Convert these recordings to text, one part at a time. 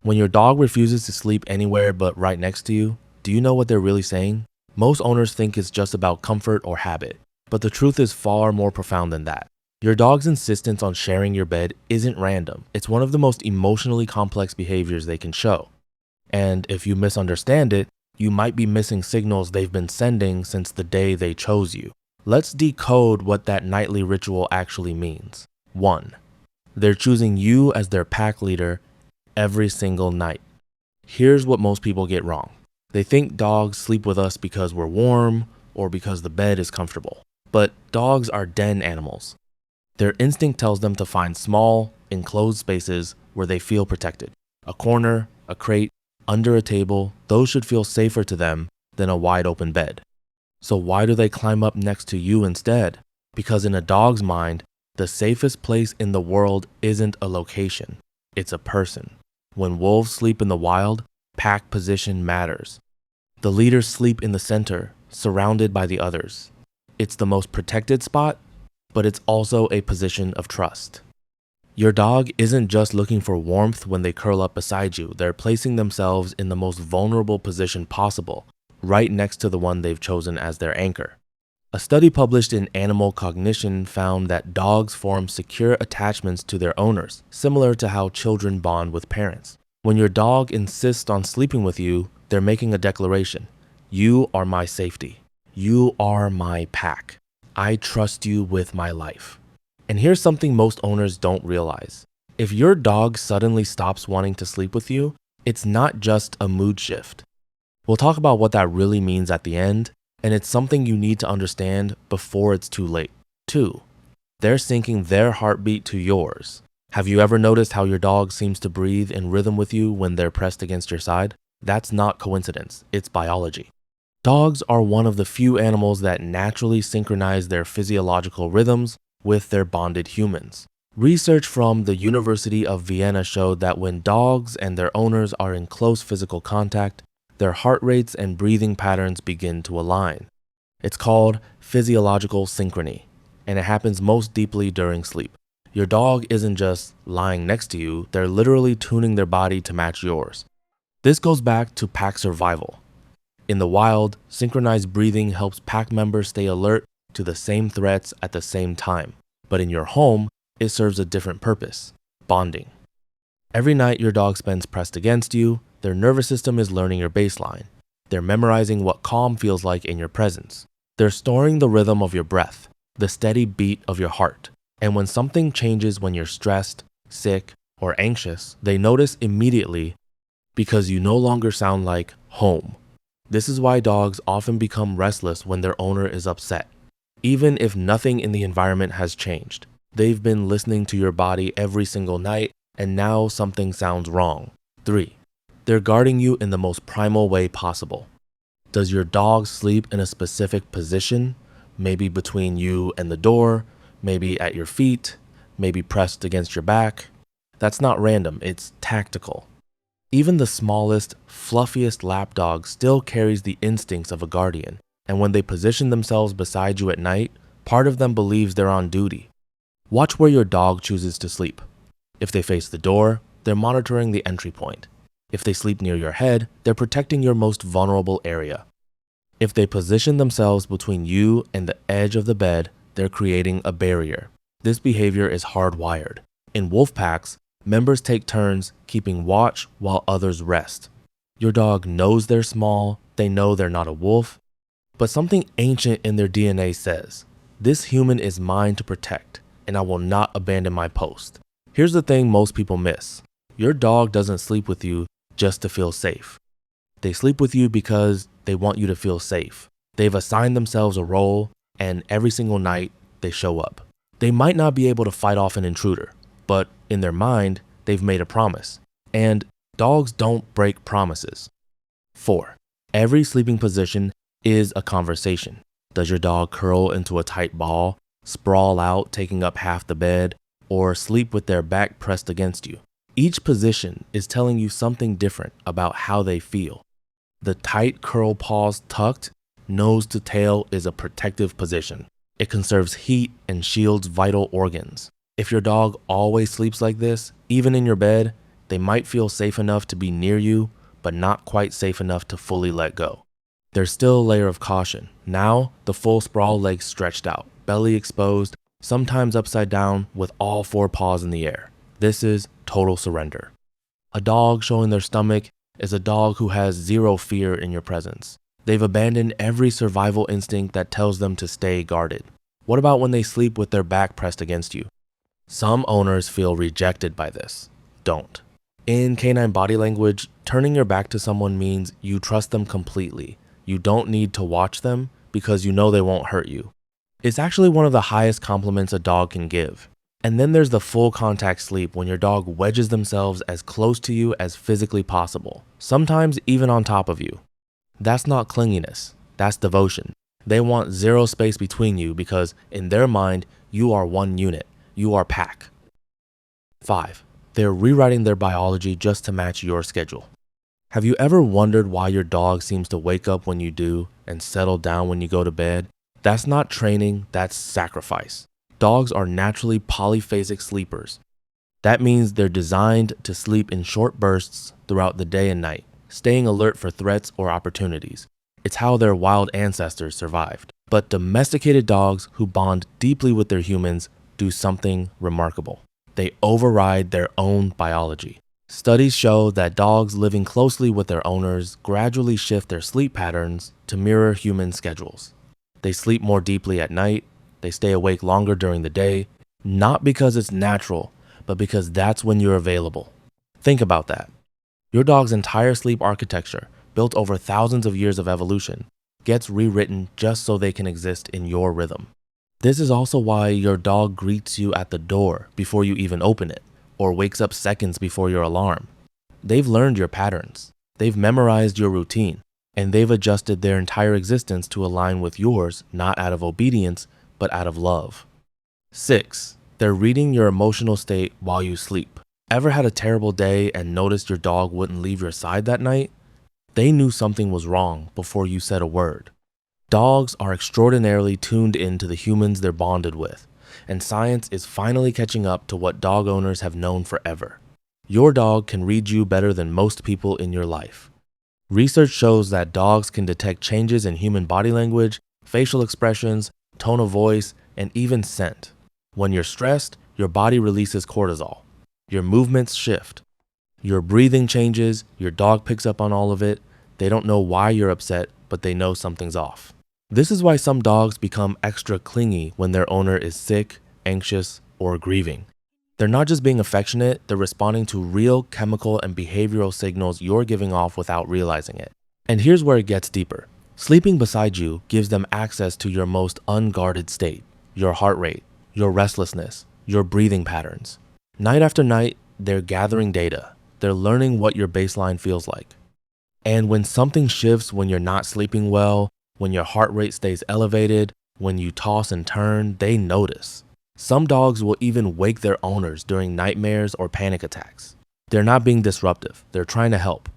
When your dog refuses to sleep anywhere but right next to you, do you know what they're really saying? Most owners think it's just about comfort or habit, but the truth is far more profound than that. Your dog's insistence on sharing your bed isn't random. It's one of the most emotionally complex behaviors they can show. And if you misunderstand it, you might be missing signals they've been sending since the day they chose you. Let's decode what that nightly ritual actually means. 1. They're choosing you as their pack leader every single night. Here's what most people get wrong. They think dogs sleep with us because we're warm or because the bed is comfortable. But dogs are den animals. Their instinct tells them to find small, enclosed spaces where they feel protected. A corner, a crate, under a table, those should feel safer to them than a wide open bed. So why do they climb up next to you instead? Because in a dog's mind, the safest place in the world isn't a location, it's a person. When wolves sleep in the wild, pack position matters. The leaders sleep in the center, surrounded by the others. It's the most protected spot, but it's also a position of trust. Your dog isn't just looking for warmth when they curl up beside you. They're placing themselves in the most vulnerable position possible, right next to the one they've chosen as their anchor. A study published in Animal Cognition found that dogs form secure attachments to their owners, similar to how children bond with parents. When your dog insists on sleeping with you, they're making a declaration. You are my safety. You are my pack. I trust you with my life. And here's something most owners don't realize. If your dog suddenly stops wanting to sleep with you, it's not just a mood shift. We'll talk about what that really means at the end, and it's something you need to understand before it's too late. 2. They're syncing their heartbeat to yours. Have you ever noticed how your dog seems to breathe in rhythm with you when they're pressed against your side? That's not coincidence, it's biology. Dogs are one of the few animals that naturally synchronize their physiological rhythms with their bonded humans. Research from the University of Vienna showed that when dogs and their owners are in close physical contact, their heart rates and breathing patterns begin to align. It's called physiological synchrony, and it happens most deeply during sleep. Your dog isn't just lying next to you, they're literally tuning their body to match yours. This goes back to pack survival. In the wild, synchronized breathing helps pack members stay alert to the same threats at the same time. But in your home, it serves a different purpose: bonding. Every night your dog spends pressed against you, their nervous system is learning your baseline. They're memorizing what calm feels like in your presence. They're storing the rhythm of your breath, the steady beat of your heart. And when something changes, when you're stressed, sick, or anxious, they notice immediately because you no longer sound like home. This is why dogs often become restless when their owner is upset. Even if nothing in the environment has changed, they've been listening to your body every single night, and now something sounds wrong. 3. They're guarding you in the most primal way possible. Does your dog sleep in a specific position? Maybe between you and the door, maybe at your feet, maybe pressed against your back? That's not random, it's tactical. Even the smallest, fluffiest lapdog still carries the instincts of a guardian, and when they position themselves beside you at night, part of them believes they're on duty. Watch where your dog chooses to sleep. If they face the door, they're monitoring the entry point. If they sleep near your head, they're protecting your most vulnerable area. If they position themselves between you and the edge of the bed, they're creating a barrier. This behavior is hardwired. In wolf packs, members take turns keeping watch while others rest. Your dog knows they're small, they know they're not a wolf, but something ancient in their DNA says, this human is mine to protect, and I will not abandon my post. Here's the thing most people miss. Your dog doesn't sleep with you just to feel safe. They sleep with you because they want you to feel safe. They've assigned themselves a role, and every single night they show up. They might not be able to fight off an intruder, but in their mind, they've made a promise. And dogs don't break promises. 4. Every sleeping position is a conversation. Does your dog curl into a tight ball, sprawl out taking up half the bed, or sleep with their back pressed against you? Each position is telling you something different about how they feel. The tight curl paws tucked, nose to tail is a protective position. It conserves heat and shields vital organs. If your dog always sleeps like this, even in your bed, They might feel safe enough to be near you, but not quite safe enough to fully let go. There's still a layer of caution. Now, the full sprawl legs stretched out, belly exposed, sometimes upside down with all four paws in the air. This is total surrender. A dog showing their stomach is a dog who has zero fear in your presence. They've abandoned every survival instinct that tells them to stay guarded. What about when they sleep with their back pressed against you? Some owners feel rejected by this. Don't. In canine body language, turning your back to someone means you trust them completely. You don't need to watch them because you know they won't hurt you. It's actually one of the highest compliments a dog can give. And then there's the full contact sleep when your dog wedges themselves as close to you as physically possible, sometimes even on top of you. That's not clinginess, that's devotion. They want zero space between you because in their mind, you are one unit, you are pack. 5. They're rewriting their biology just to match your schedule. Have you ever wondered why your dog seems to wake up when you do and settle down when you go to bed? That's not training, that's sacrifice. Dogs are naturally polyphasic sleepers. That means they're designed to sleep in short bursts throughout the day and night, staying alert for threats or opportunities. It's how their wild ancestors survived. But domesticated dogs who bond deeply with their humans do something remarkable. They override their own biology. Studies show that dogs living closely with their owners gradually shift their sleep patterns to mirror human schedules. They sleep more deeply at night, they stay awake longer during the day, not because it's natural, but because that's when you're available. Think about that. Your dog's entire sleep architecture, built over thousands of years of evolution, gets rewritten just so they can exist in your rhythm. This is also why your dog greets you at the door before you even open it, or wakes up seconds before your alarm. They've learned your patterns, they've memorized your routine, and they've adjusted their entire existence to align with yours, not out of obedience, but out of love. 6. They're reading your emotional state while you sleep. Ever had a terrible day and noticed your dog wouldn't leave your side that night? They knew something was wrong before you said a word. Dogs are extraordinarily tuned into the humans they're bonded with, and science is finally catching up to what dog owners have known forever. Your dog can read you better than most people in your life. Research shows that dogs can detect changes in human body language, facial expressions, tone of voice, and even scent. When you're stressed, your body releases cortisol. Your movements shift. Your breathing changes, your dog picks up on all of it. They don't know why you're upset, but they know something's off. This is why some dogs become extra clingy when their owner is sick, anxious, or grieving. They're not just being affectionate, they're responding to real chemical and behavioral signals you're giving off without realizing it. And here's where it gets deeper. Sleeping beside you gives them access to your most unguarded state, your heart rate, your restlessness, your breathing patterns. Night after night, they're gathering data. They're learning what your baseline feels like. And when something shifts, when you're not sleeping well, when your heart rate stays elevated, when you toss and turn, they notice. Some dogs will even wake their owners during nightmares or panic attacks. They're not being disruptive, they're trying to help.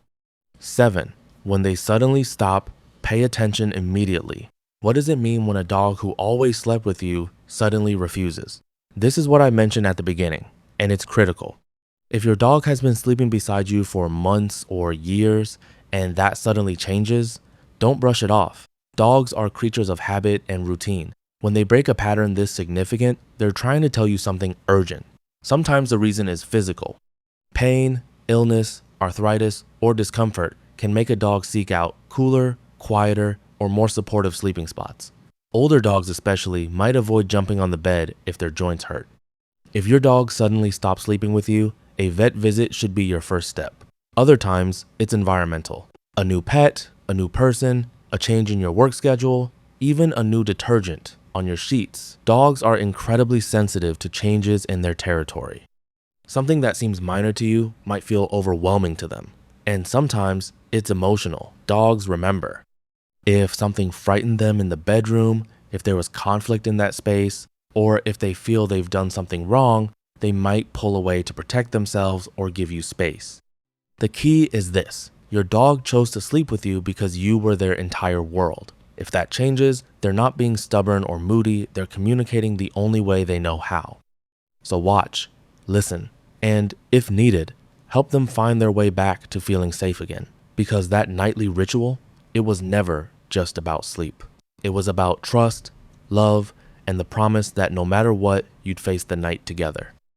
7. When they suddenly stop, pay attention immediately. What does it mean when a dog who always slept with you suddenly refuses? This is what I mentioned at the beginning, and it's critical. If your dog has been sleeping beside you for months or years, and that suddenly changes, don't brush it off. Dogs are creatures of habit and routine. When they break a pattern this significant, they're trying to tell you something urgent. Sometimes the reason is physical. Pain, illness, arthritis, or discomfort can make a dog seek out cooler, quieter, or more supportive sleeping spots. Older dogs especially might avoid jumping on the bed if their joints hurt. If your dog suddenly stops sleeping with you, a vet visit should be your first step. Other times, it's environmental. A new pet, a new person, a change in your work schedule, even a new detergent on your sheets. Dogs are incredibly sensitive to changes in their territory. Something that seems minor to you might feel overwhelming to them. And sometimes it's emotional. Dogs remember. If something frightened them in the bedroom, if there was conflict in that space, or if they feel they've done something wrong, they might pull away to protect themselves or give you space. The key is this. Your dog chose to sleep with you because you were their entire world. If that changes, they're not being stubborn or moody, they're communicating the only way they know how. So watch, listen, and if needed, Help them find their way back to feeling safe again. Because that nightly ritual, it was never just about sleep. It was about trust, love, and the promise that no matter what, you'd face the night together.